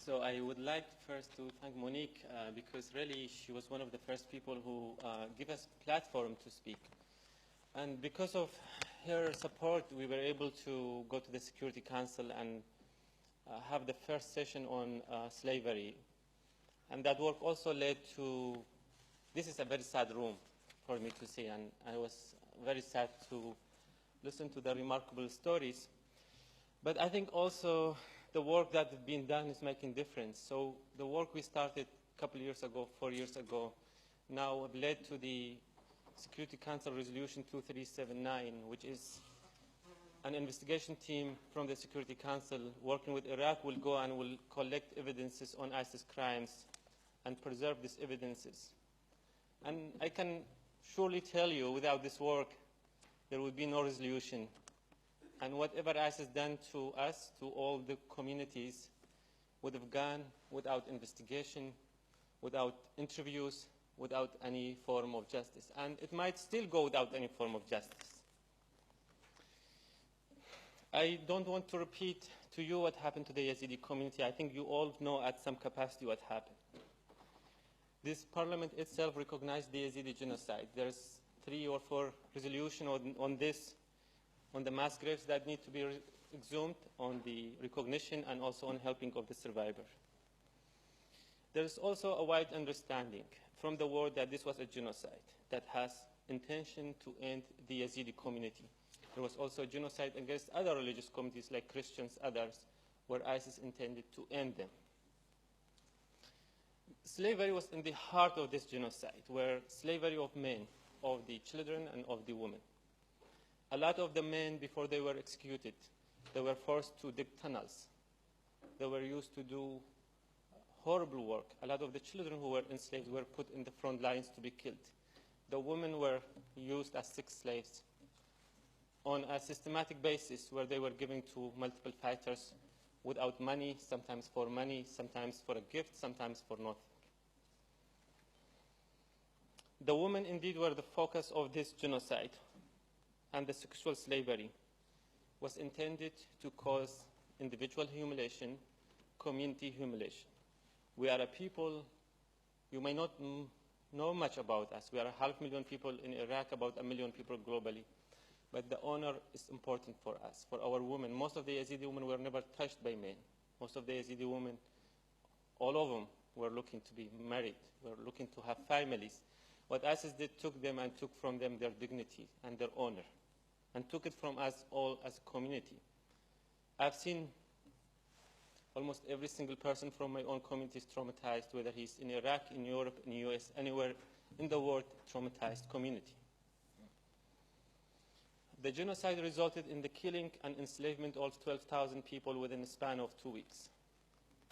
So I would like first to thank Monique because really she was one of the first people who give us platform to speak. And because of her support, we were able to go to the Security Council and have the first session on slavery. And that work also led to, this is a very sad room for me to see, and I was very sad to listen to the remarkable stories. But I think also the work that has been done is making difference. So the work we started a couple of years ago, 4 years ago, now led to the Security Council Resolution 2379, which is an investigation team from the Security Council working with Iraq will go and will collect evidences on ISIS crimes and preserve these evidences. And I can surely tell you, without this work, there would be no resolution. And whatever ISIS done to us, to all the communities, would have gone without investigation, without interviews, without any form of justice. And it might still go without any form of justice. I don't want to repeat to you what happened to the Yazidi community. I think you all know at some capacity what happened. This parliament itself recognized the Yazidi genocide. There's 3 or 4 resolutions on this, on the mass graves that need to be exhumed, on the recognition, and also on helping of the survivor. There is also a wide understanding from the world that this was a genocide that has intention to end the Yazidi community. There was also a genocide against other religious communities like Christians, others, where ISIS intended to end them. Slavery was in the heart of this genocide, where slavery of men, of the children, and of the women. A lot of the men, before they were executed, they were forced to dig tunnels. They were used to do horrible work. A lot of the children who were enslaved were put in the front lines to be killed. The women were used as sex slaves on a systematic basis, where they were given to multiple fighters without money, sometimes for a gift, sometimes for nothing. The women indeed were the focus of this genocide, and the sexual slavery was intended to cause individual humiliation, community humiliation. We are a people, you may not know much about us. We are 500,000 people in Iraq, about 1 million people globally. But the honor is important for us, for our women. Most of the Yazidi women were never touched by men. Most of the Yazidi women, all of them, were looking to be married, were looking to have families. What ISIS did took them and took from them their dignity and their honor, and took it from us all as a community. I've seen almost every single person from my own community is traumatized, whether he's in Iraq, in Europe, in the US, anywhere in the world, traumatized community. The genocide resulted in the killing and enslavement of 12,000 people within a span of 2 weeks.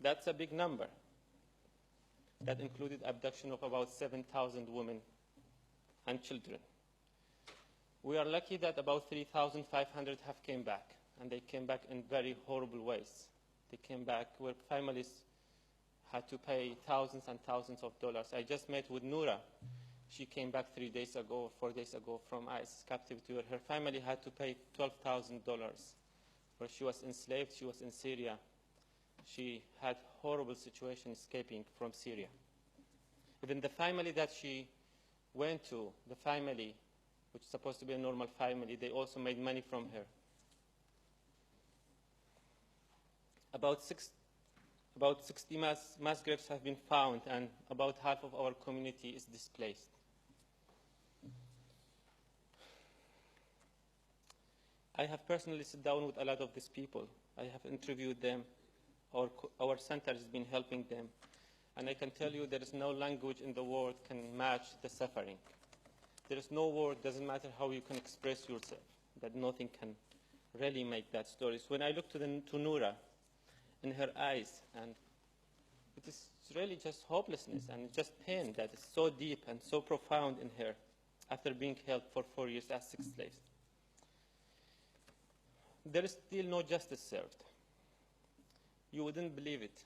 That's a big number. That included abduction of about 7,000 women and children. We are lucky that about 3,500 have came back, and they came back in very horrible ways. They came back where families had to pay thousands and thousands of dollars. I just met with Noura. She came back 3 days ago, 4 days ago from ISIS captivity, where her family had to pay $12,000, where she was enslaved. She was in Syria. She had horrible situation escaping from Syria. Even the family that she went to, the family, which is supposed to be a normal family, they also made money from her. About 60 mass graves have been found, and about half of our community is displaced. I have personally sat down with a lot of these people. I have interviewed them. Our center has been helping them. And I can tell you there is no language in the world can match the suffering. There is no word, doesn't matter how you can express yourself, that nothing can really make that story. So when I look to Noura, in her eyes, and it is really just hopelessness and just pain that is so deep and so profound in her after being held for 4 years as sex slaves. There is still no justice served. You wouldn't believe it.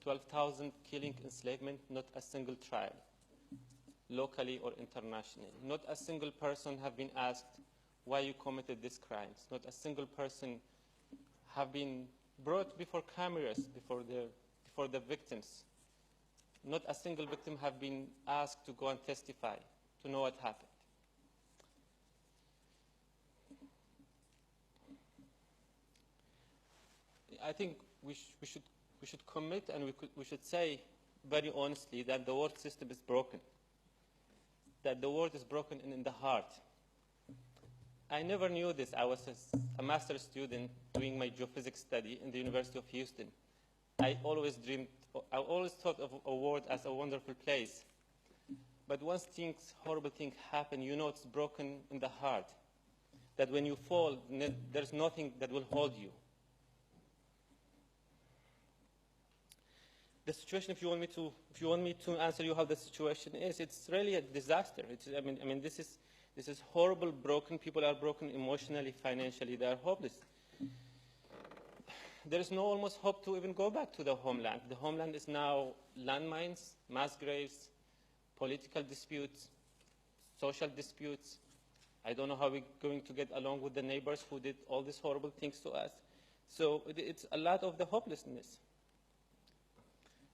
12,000 killing, enslavement, not a single trial, locally or internationally. Not a single person have been asked why you committed these crimes. Not a single person have been brought before cameras, before before the victims. Not a single victim have been asked to go and testify, to know what happened. I think we should commit, and we should say very honestly that the world system is broken, that the world is broken in the heart. I never knew this. I was a master's student doing my geophysics study in the University of Houston. I always thought of a world as a wonderful place. But once horrible things happen, you know it's broken in the heart. That when you fall, there's nothing that will hold you. The situation, if you want me to answer you how the situation is, it's really a disaster. I mean, this is horrible, broken. People are broken emotionally, financially. They are hopeless. There is no almost hope to even go back to the homeland. The homeland is now landmines, mass graves, political disputes, social disputes. I don't know how we're going to get along with the neighbors who did all these horrible things to us. So it's a lot of the hopelessness.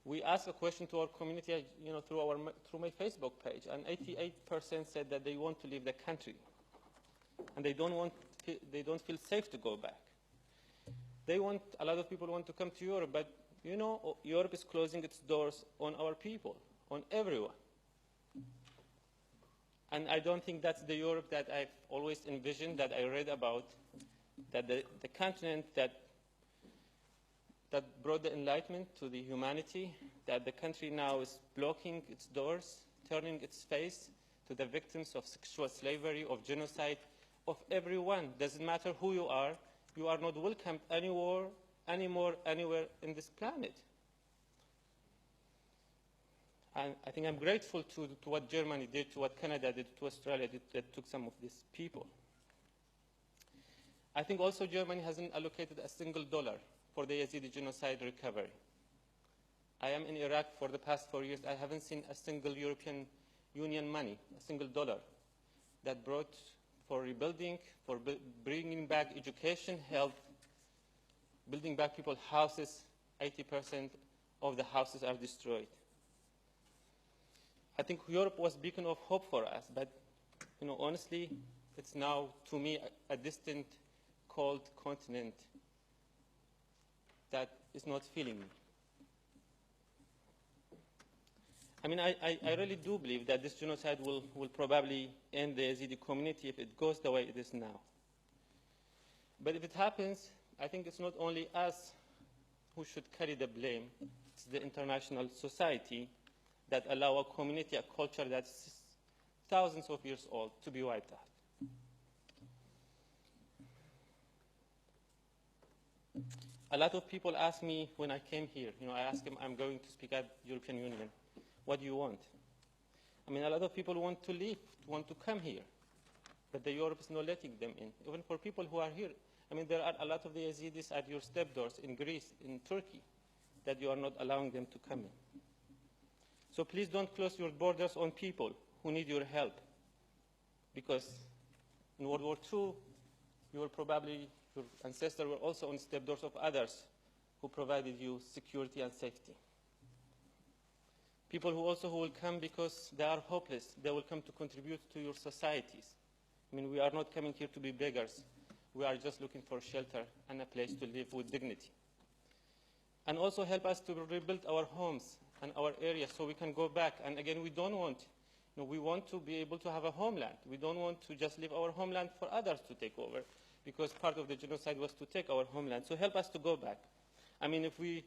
We asked a question to our community, through my Facebook page, and 88% said that they want to leave the country, and they don't feel safe to go back. A lot of people want to come to Europe, but Europe is closing its doors on our people, on everyone. And I don't think that's the Europe that I've always envisioned, that I read about, that the continent that brought the enlightenment to the humanity, that the country now is blocking its doors, turning its face to the victims of sexual slavery, of genocide, of everyone. Doesn't matter who you are not welcomed anymore, anywhere in this planet. And I think I'm grateful to what Germany did, to what Canada did, to Australia did, that took some of these people. I think also Germany hasn't allocated a single dollar for the Yazidi genocide recovery. I am in Iraq for the past 4 years. I haven't seen a single European Union money, a single dollar, that brought for rebuilding, for bringing back education, health, building back people's houses. 80% of the houses are destroyed. I think Europe was a beacon of hope for us, but honestly, it's now, to me, a distant, cold continent that is not feeling me. I mean, I really do believe that this genocide will probably end the Yazidi community if it goes the way it is now. But if it happens, I think it's not only us who should carry the blame. It's the international society that allow a community, a culture that's thousands of years old, to be wiped out. A lot of people ask me when I came here, I ask them, I'm going to speak at European Union. What do you want? I mean, a lot of people want to leave, want to come here, but the Europe is not letting them in. Even for people who are here, I mean, there are a lot of the Yazidis at your step doors in Greece, in Turkey, that you are not allowing them to come in. So please don't close your borders on people who need your help, because in World War II, your ancestors were also on step doors of others who provided you security and safety. People who will come because they are hopeless. They will come to contribute to your societies. I mean, we are not coming here to be beggars. We are just looking for shelter and a place to live with dignity. And also help us to rebuild our homes and our areas so we can go back. And again, we don't want, we want to be able to have a homeland. We don't want to just leave our homeland for others to take over, because part of the genocide was to take our homeland. So help us to go back. I mean, if we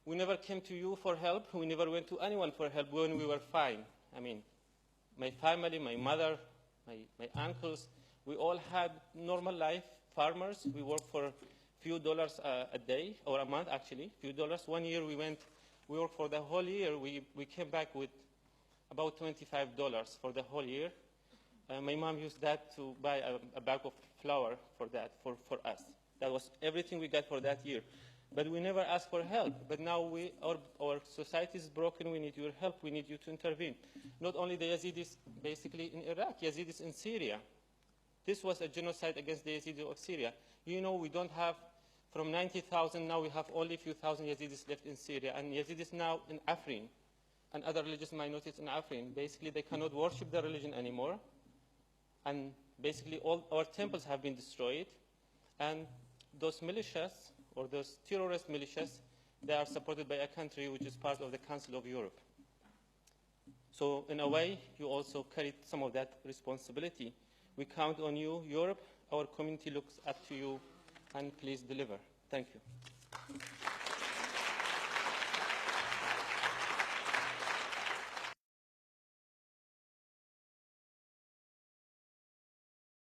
never came to you for help. We never went to anyone for help when we were fine. I mean, my family, my mother, my uncles, we all had normal life, farmers. We worked for a few dollars a day, or a month actually, few dollars. 1 year we worked for the whole year. We came back with about $25 for the whole year. My mom used that to buy a bag of flour for us. That was everything we got for that year. But we never asked for help. But now our society is broken. We need your help. We need you to intervene. Not only the Yazidis basically in Iraq, Yazidis in Syria. This was a genocide against the Yazidis of Syria. We don't have From 90,000, now we have only a few thousand Yazidis left in Syria, and Yazidis now in Afrin, and other religious minorities in Afrin. Basically, they cannot worship their religion anymore, and basically all our temples have been destroyed, and those militias, or those terrorist militias, they are supported by a country which is part of the Council of Europe. So in a way, you also carried some of that responsibility. We count on you, Europe. Our community looks up to you, and please deliver. Thank you.